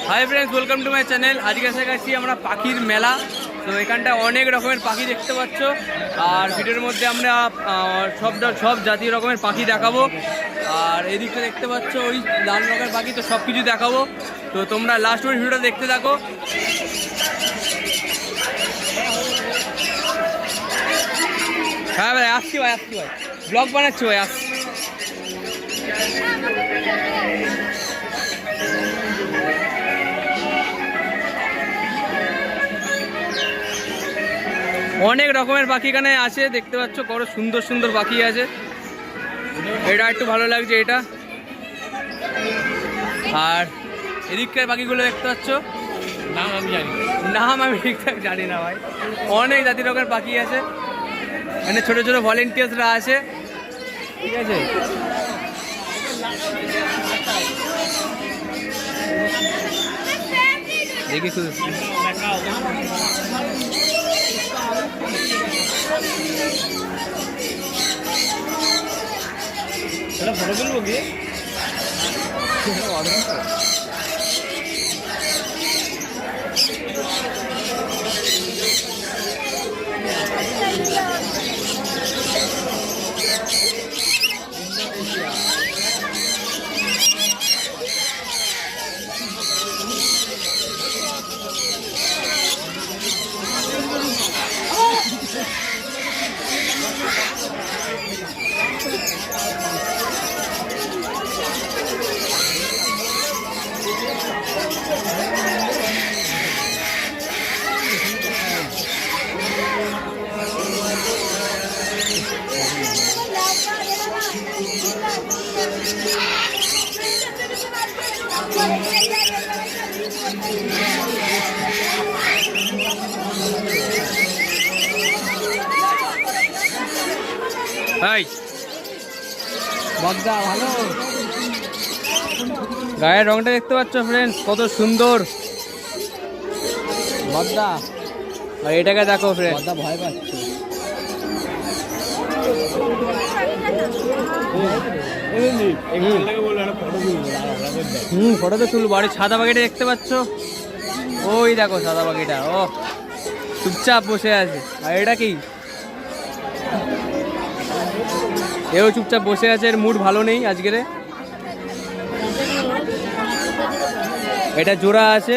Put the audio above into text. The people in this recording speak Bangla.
Hi friends, welcome to my channel. আজকে এসে গেছি আমরা পাখির মেলা। তো এখানটা অনেক রকমের পাখি দেখতে পাচ্ছ, আর ভিডিওর মধ্যে আমরা সব জাতীয় রকমের পাখি দেখাবো। আর এদিকটা দেখতে পাচ্ছ ওই লাল রঙের পাখি, তো সব কিছু দেখাবো। তো তোমরা লাস্ট ওই ভিডিওটা দেখতে থাকো। হ্যাঁ ভাই, আসছি ভাই ব্লগ বানাচ্ছি ভাই, আসছি। অনেক রকমের পাখি এখানে আছে, দেখতে পাচ্ছ কত সুন্দর সুন্দর পাখি আছে। এটা একটু ভালো লাগছে এটা। আর এদিককার পাখিগুলো দেখতে পাচ্ছ, নাম আমি ঠিকঠাক জানি না ভাই। অনেক জাতি রকমের পাখি আছে এখানে, ছোট ছোট ভলেন্টিয়ার্সরা আছে, ঠিক আছে। দেখি শুধু ফটো তুলবো কি? ভালো গায়ের রংটা দেখতে পাচ্ছ ফ্রেন্ডস, কত সুন্দর বদ্দা। আর এটাকে দেখো ফ্রেন্ডস, ভয় পাচ্ছে। ফটো তো তুলবো। আর সাদা পাখিটা দেখতে পাচ্ছ, ওই দেখো সাদা পাখিটা, ও চুপচাপ বসে আছে। আর এটা কি? এও চুপচাপ বসে আছে, এর মুড ভালো নেই আজকের। এটা জোড়া আছে।